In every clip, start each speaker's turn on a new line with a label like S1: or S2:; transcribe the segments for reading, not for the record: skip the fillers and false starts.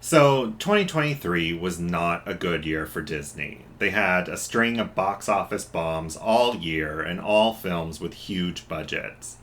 S1: So, 2023 was not a good year for Disney. They had a string of box office bombs all year and all films with huge budgets.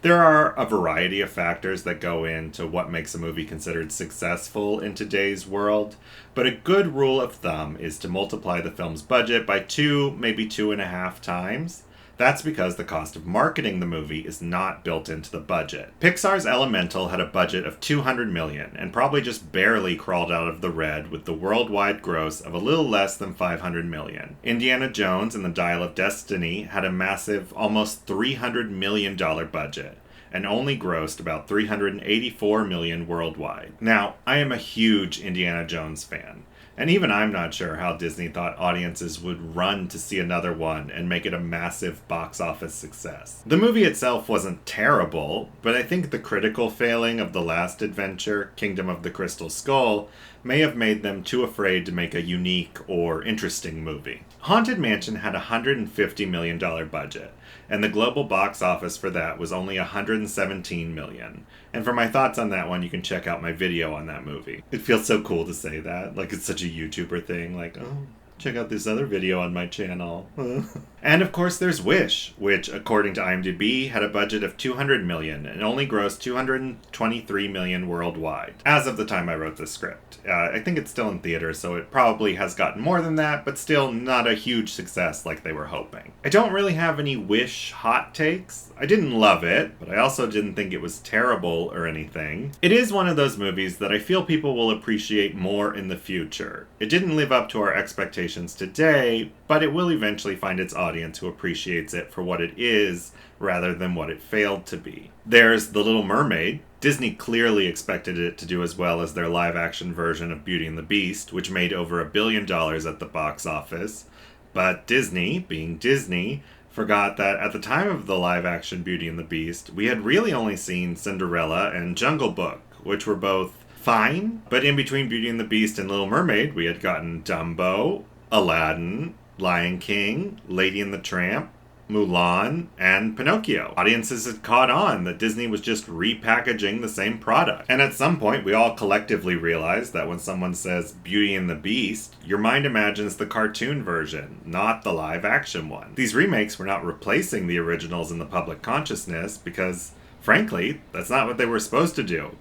S1: There are a variety of factors that go into what makes a movie considered successful in today's world, but a good rule of thumb is to multiply the film's budget by two, maybe 2.5 times. That's because the cost of marketing the movie is not built into the budget. Pixar's Elemental had a budget of $200 million and probably just barely crawled out of the red with the worldwide gross of a little less than $500 million. Indiana Jones and the Dial of Destiny had a massive, almost $300 million budget and only grossed about $384 million worldwide. Now, I am a huge Indiana Jones fan. And even I'm not sure how Disney thought audiences would run to see another one and make it a massive box office success. The movie itself wasn't terrible, but I think the critical failing of the last adventure, Kingdom of the Crystal Skull, may have made them too afraid to make a unique or interesting movie. Haunted Mansion had a $150 million budget, and the global box office for that was only $117 million. And for my thoughts on that one, you can check out my video on that movie. It feels so cool to say that, like it's such a YouTuber thing, like, oh, check out this other video on my channel. And of course there's Wish, which according to IMDb had a budget of $200 million and only grossed $223 million worldwide, as of the time I wrote this script. I think it's still in theaters, so it probably has gotten more than that, but still not a huge success like they were hoping. I don't really have any Wish hot takes. I didn't love it, but I also didn't think it was terrible or anything. It is one of those movies that I feel people will appreciate more in the future. It didn't live up to our expectations today, but it will eventually find its audience who appreciates it for what it is rather than what it failed to be. There's The Little Mermaid. Disney clearly expected it to do as well as their live-action version of Beauty and the Beast, which made over $1 billion at the box office. But Disney, being Disney, forgot that at the time of the live-action Beauty and the Beast, we had really only seen Cinderella and Jungle Book, which were both fine, but in between Beauty and the Beast and Little Mermaid, we had gotten Dumbo, Aladdin, Lion King, Lady and the Tramp, Mulan, and Pinocchio. Audiences had caught on that Disney was just repackaging the same product. And at some point, we all collectively realized that when someone says Beauty and the Beast, your mind imagines the cartoon version, not the live-action one. These remakes were not replacing the originals in the public consciousness because, frankly, that's not what they were supposed to do.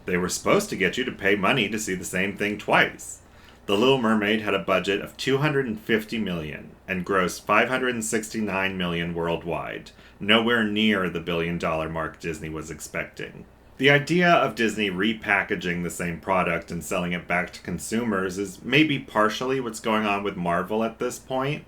S1: They were supposed to get you to pay money to see the same thing twice. The Little Mermaid had a budget of $250 million and grossed $569 million worldwide, nowhere near the $1 billion mark Disney was expecting. The idea of Disney repackaging the same product and selling it back to consumers is maybe partially what's going on with Marvel at this point.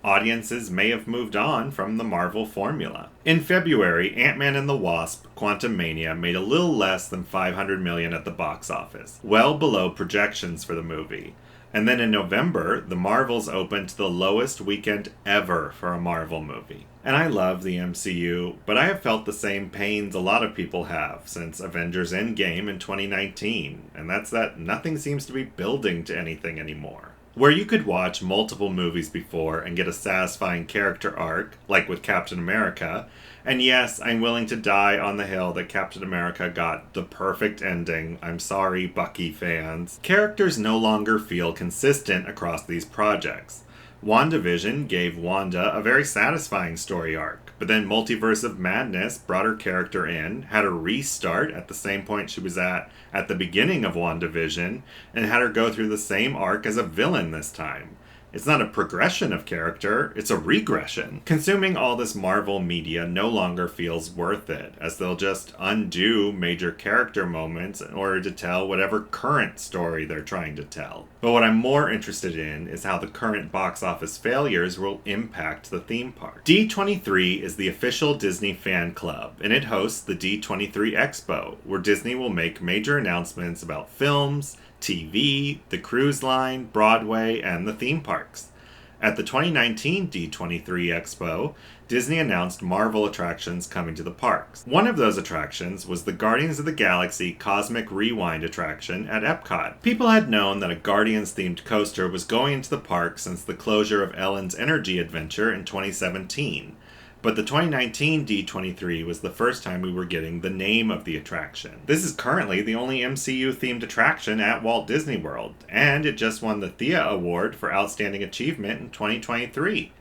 S1: Audiences may have moved on from the Marvel formula. In February, Ant-Man and the Wasp: Quantumania made a little less than $500 million at the box office, well below projections for the movie. And then in November, the Marvels opened to the lowest weekend ever for a Marvel movie. And I love the MCU, but I have felt the same pains a lot of people have since Avengers Endgame in 2019, and that's that nothing seems to be building to anything anymore. Where you could watch multiple movies before and get a satisfying character arc, like with Captain America, and yes, I'm willing to die on the hill that Captain America got the perfect ending, I'm sorry, Bucky fans, characters no longer feel consistent across these projects. WandaVision gave Wanda a very satisfying story arc, but then Multiverse of Madness brought her character in, had her restart at the same point she was at the beginning of WandaVision, and had her go through the same arc as a villain this time. It's not a progression of character, it's a regression. Consuming all this Marvel media no longer feels worth it, as they'll just undo major character moments in order to tell whatever current story they're trying to tell. But what I'm more interested in is how the current box office failures will impact the theme park. D23 is the official Disney fan club, and it hosts the D23 Expo, where Disney will make major announcements about films, TV, the cruise line, Broadway, and the theme parks. At the 2019 D23 Expo, Disney announced Marvel attractions coming to the parks. One of those attractions was the Guardians of the Galaxy Cosmic Rewind attraction at Epcot. People had known that a Guardians-themed coaster was going into the park since the closure of Ellen's Energy Adventure in 2017. But the 2019 D23 was the first time we were getting the name of the attraction. This is currently the only MCU-themed attraction at Walt Disney World, and it just won the Thea Award for Outstanding Achievement in 2023.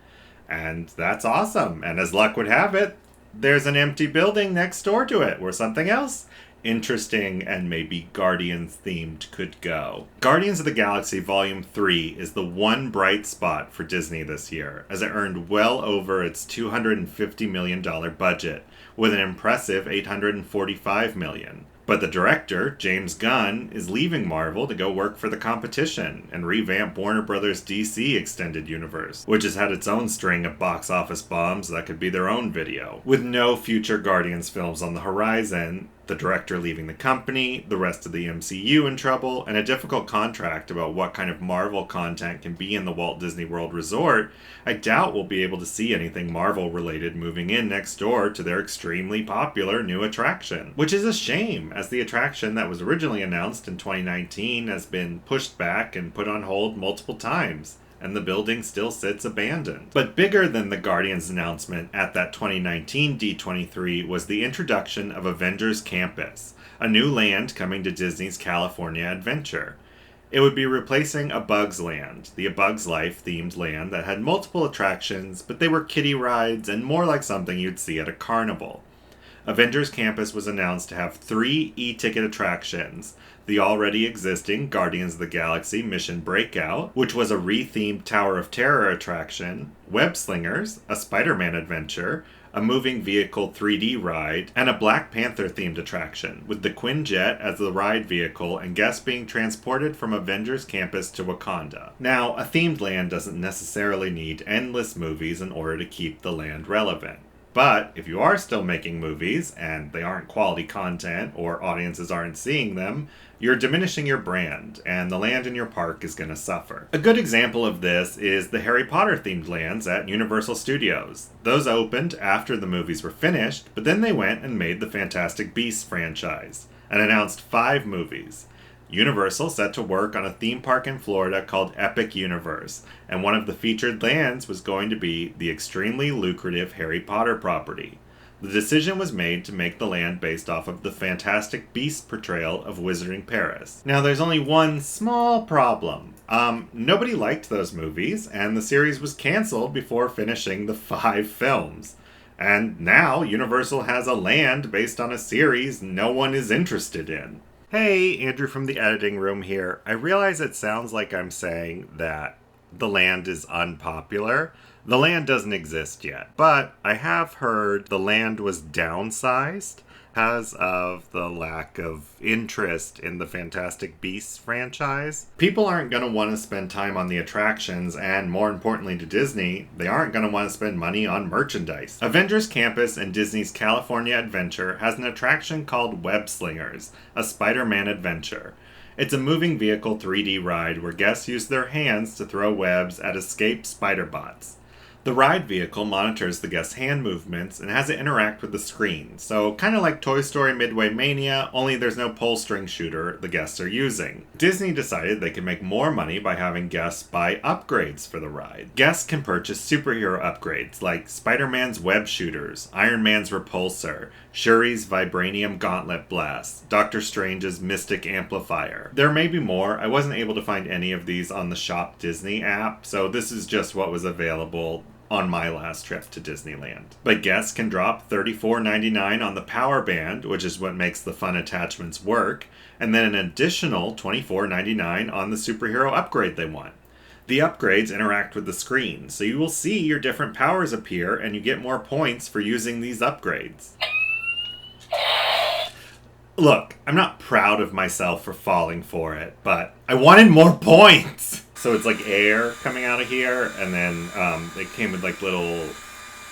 S1: And that's awesome, and as luck would have it, there's an empty building next door to it where something else interesting and maybe Guardians themed could go. Guardians of the Galaxy Volume 3 is the one bright spot for Disney this year, as it earned well over its $250 million budget, with an impressive $845 million. But the director, James Gunn, is leaving Marvel to go work for the competition and revamp Warner Bros. DC Extended Universe, which has had its own string of box office bombs that could be their own video. With no future Guardians films on the horizon, the director leaving the company, the rest of the MCU in trouble, and a difficult contract about what kind of Marvel content can be in the Walt Disney World Resort, I doubt we'll be able to see anything Marvel-related moving in next door to their extremely popular new attraction. Which is a shame, as the attraction that was originally announced in 2019 has been pushed back and put on hold multiple times, and the building still sits abandoned. But bigger than the Guardians announcement at that 2019 D23 was the introduction of Avengers Campus, a new land coming to Disney's California Adventure. It would be replacing A Bug's Land, the A Bug's Life themed land that had multiple attractions, but they were kiddie rides and more like something you'd see at a carnival. Avengers Campus was announced to have 3 e-ticket attractions: the already existing Guardians of the Galaxy Mission Breakout, which was a re-themed Tower of Terror attraction, Web Slingers, a Spider-Man adventure, a moving vehicle 3D ride, and a Black Panther-themed attraction, with the Quinjet as the ride vehicle and guests being transported from Avengers Campus to Wakanda. Now, a themed land doesn't necessarily need endless movies in order to keep the land relevant. But if you are still making movies, and they aren't quality content or audiences aren't seeing them, you're diminishing your brand, and the land in your park is going to suffer. A good example of this is the Harry Potter themed lands at Universal Studios. Those opened after the movies were finished, but then they went and made the Fantastic Beasts franchise, and announced 5 movies. Universal set to work on a theme park in Florida called Epic Universe, and one of the featured lands was going to be the extremely lucrative Harry Potter property. The decision was made to make the land based off of the Fantastic Beasts portrayal of Wizarding Paris. Now, there's only one small problem. Nobody liked those movies, and the series was canceled before finishing the 5 films. And now Universal has a land based on a series no one is interested in. Hey, Andrew from the editing room here. I realize it sounds like I'm saying that the land is unpopular. The land doesn't exist yet, but I have heard the land was downsized because of the lack of interest in the Fantastic Beasts franchise. People aren't going to want to spend time on the attractions, and more importantly to Disney, they aren't going to want to spend money on merchandise. Avengers Campus and Disney's California Adventure has an attraction called Web Slingers, a Spider-Man adventure. It's a moving vehicle 3D ride where guests use their hands to throw webs at escaped spider bots. The ride vehicle monitors the guest's hand movements and has it interact with the screen, so kind of like Toy Story Midway Mania, only there's no pull string shooter the guests are using. Disney decided they could make more money by having guests buy upgrades for the ride. Guests can purchase superhero upgrades like Spider-Man's web shooters, Iron Man's repulsor, Shuri's vibranium gauntlet blast, Doctor Strange's mystic amplifier. There may be more. I wasn't able to find any of these on the Shop Disney app, so this is just what was available on my last trip to Disneyland. But guests can drop $34.99 on the power band, which is what makes the fun attachments work, and then an additional $24.99 on the superhero upgrade they want. The upgrades interact with the screen, so you will see your different powers appear and you get more points for using these upgrades. Look, I'm not proud of myself for falling for it, but I wanted more points! So it's like air coming out of here, and then they came with like little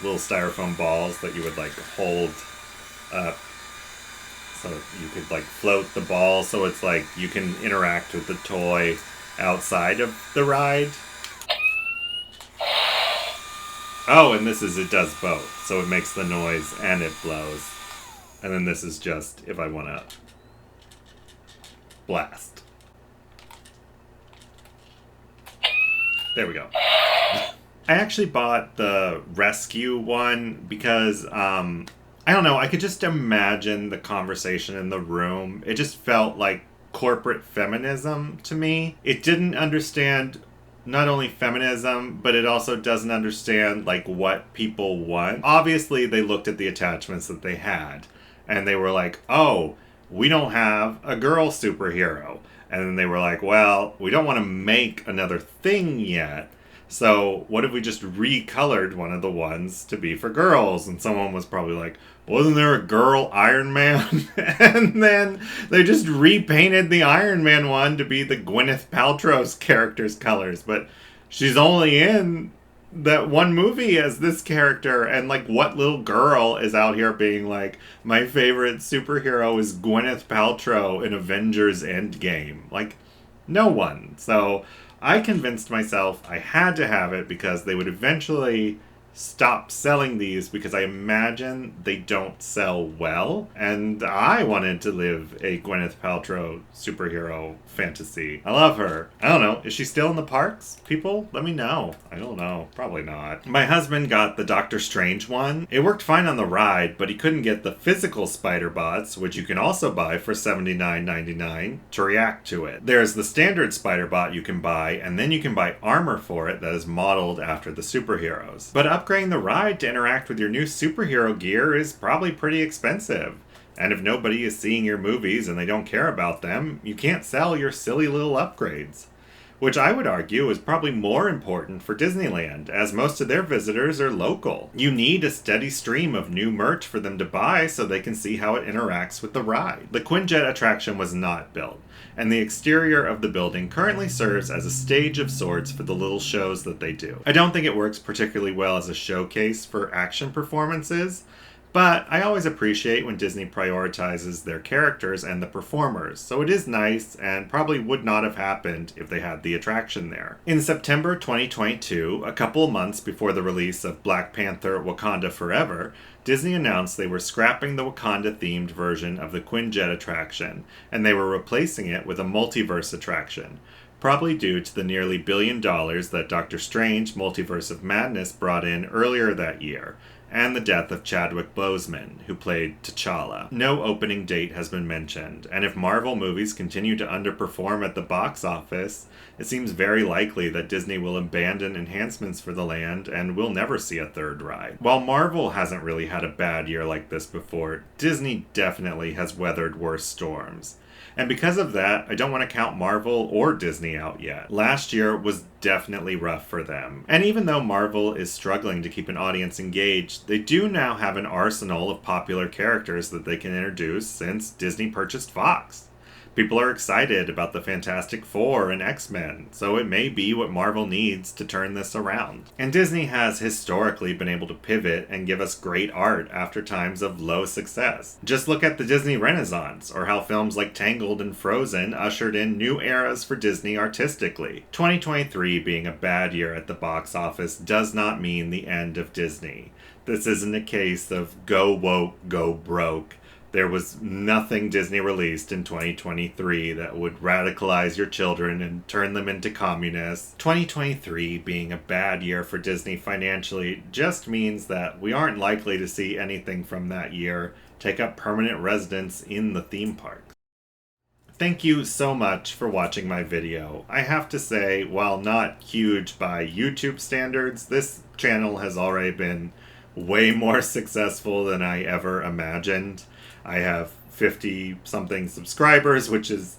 S1: styrofoam balls that you would like hold up, so you could like float the ball. So it's like you can interact with the toy outside of the ride. Oh, and it does both, so it makes the noise and it blows. And then this is just if I want to blast. There we go. I actually bought the rescue one because, I don't know, I could just imagine the conversation in the room. It just felt like corporate feminism to me. It didn't understand not only feminism, but it also doesn't understand like what people want. Obviously, they looked at the attachments that they had and they were like, oh, we don't have a girl superhero. And then they were like, well, we don't want to make another thing yet. So what if we just recolored one of the ones to be for girls? And someone was probably like, wasn't there a girl Iron Man? And then they just repainted the Iron Man one to be the Gwyneth Paltrow's character's colors. But she's only in that one movie as this character. And like, what little girl is out here being like, my favorite superhero is Gwyneth Paltrow in Avengers Endgame? Like, no one. So I convinced myself I had to have it because they would eventually stop selling these because I imagine they don't sell well. And I wanted to live a Gwyneth Paltrow superhero fantasy. I love her. I don't know. Is she still in the parks? People, let me know. I don't know. Probably not. My husband got the Doctor Strange one. It worked fine on the ride, but he couldn't get the physical spider bots, which you can also buy for $79.99 to react to it. There's the standard spider bot you can buy, and then you can buy armor for it that is modeled after the superheroes. But upgrading the ride to interact with your new superhero gear is probably pretty expensive. And if nobody is seeing your movies and they don't care about them, you can't sell your silly little upgrades. Which I would argue is probably more important for Disneyland, as most of their visitors are local. You need a steady stream of new merch for them to buy so they can see how it interacts with the ride. The Quinjet attraction was not built, and the exterior of the building currently serves as a stage of sorts for the little shows that they do. I don't think it works particularly well as a showcase for action performances, but I always appreciate when Disney prioritizes their characters and the performers, so it is nice and probably would not have happened if they had the attraction there. In September 2022, a couple of months before the release of Black Panther: Wakanda Forever, Disney announced they were scrapping the Wakanda-themed version of the Quinjet attraction, and they were replacing it with a multiverse attraction, probably due to the nearly $1 billion that Doctor Strange: Multiverse of Madness brought in earlier that year, and the death of Chadwick Boseman, who played T'Challa. No opening date has been mentioned, and if Marvel movies continue to underperform at the box office, it seems very likely that Disney will abandon enhancements for the land and we'll never see a third ride. While Marvel hasn't really had a bad year like this before, Disney definitely has weathered worse storms. And because of that, I don't want to count Marvel or Disney out yet. Last year was definitely rough for them. And even though Marvel is struggling to keep an audience engaged, they do now have an arsenal of popular characters that they can introduce since Disney purchased Fox. People are excited about the Fantastic Four and X-Men, so it may be what Marvel needs to turn this around. And Disney has historically been able to pivot and give us great art after times of low success. Just look at the Disney Renaissance, or how films like Tangled and Frozen ushered in new eras for Disney artistically. 2023 being a bad year at the box office does not mean the end of Disney. This isn't a case of go woke, go broke. There was nothing Disney released in 2023 that would radicalize your children and turn them into communists. 2023 being a bad year for Disney financially just means that we aren't likely to see anything from that year take up permanent residence in the theme park. Thank you so much for watching my video. I have to say, while not huge by YouTube standards, this channel has already been way more successful than I ever imagined. I have 50-something subscribers, which is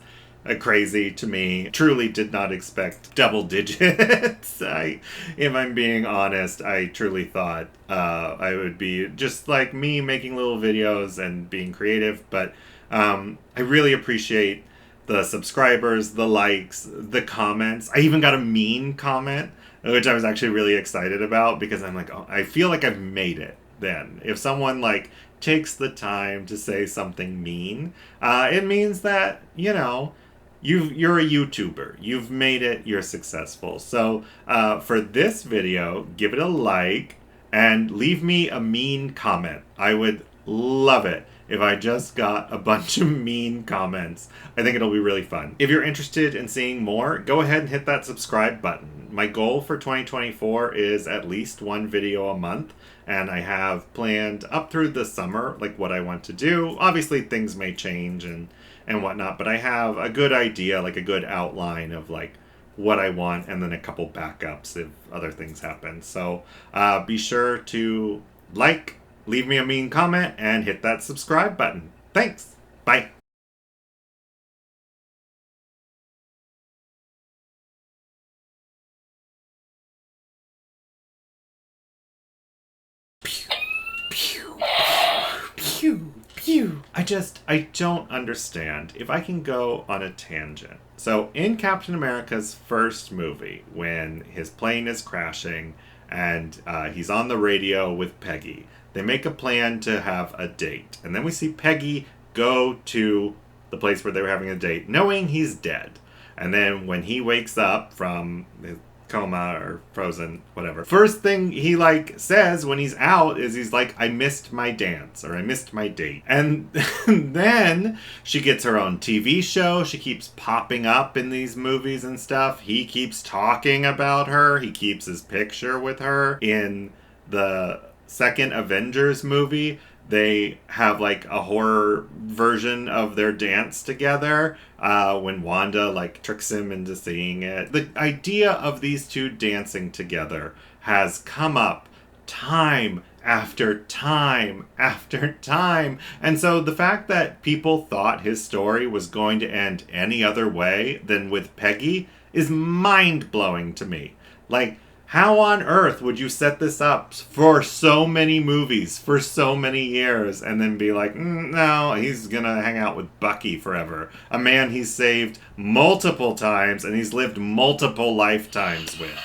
S1: crazy to me. Truly did not expect double digits. If I'm being honest, I truly thought I would be just like me, making little videos and being creative, but I really appreciate the subscribers, the likes, the comments. I even got a mean comment, which I was actually really excited about because I'm like, oh, I feel like I've made it then. If someone like takes the time to say something mean, it means that, you know, you're a YouTuber. You've made it. You're successful. So for this video, give it a like and leave me a mean comment. I would love it if I just got a bunch of mean comments. I think it'll be really fun. If you're interested in seeing more, go ahead and hit that subscribe button. My goal for 2024 is at least one video a month, and I have planned up through the summer, like what I want to do. Obviously, things may change and whatnot, but I have a good idea, like a good outline of like what I want, and then a couple backups if other things happen. So be sure to like, leave me a mean comment, and hit that subscribe button. Thanks. Bye. Pew, pew, pew. I don't understand. If I can go on a tangent. So, in Captain America's first movie, when his plane is crashing and he's on the radio with Peggy, they make a plan to have a date. And then we see Peggy go to the place where they were having a date, knowing he's dead. And then when he wakes up from his coma or frozen, whatever, first thing he like says when he's out is he's like, I missed my dance, or I missed my date. And then she gets her own TV show. She keeps popping up in these movies and stuff. He keeps talking about her. He keeps his picture with her. In the second Avengers movie, they have like a horror version of their dance together when Wanda like tricks him into seeing it. The idea of these two dancing together has come up time after time after time. And so the fact that people thought his story was going to end any other way than with Peggy is mind-blowing to me. Like, how on earth would you set this up for so many movies, for so many years, and then be like, no, he's gonna hang out with Bucky forever. A man he's saved multiple times and he's lived multiple lifetimes with.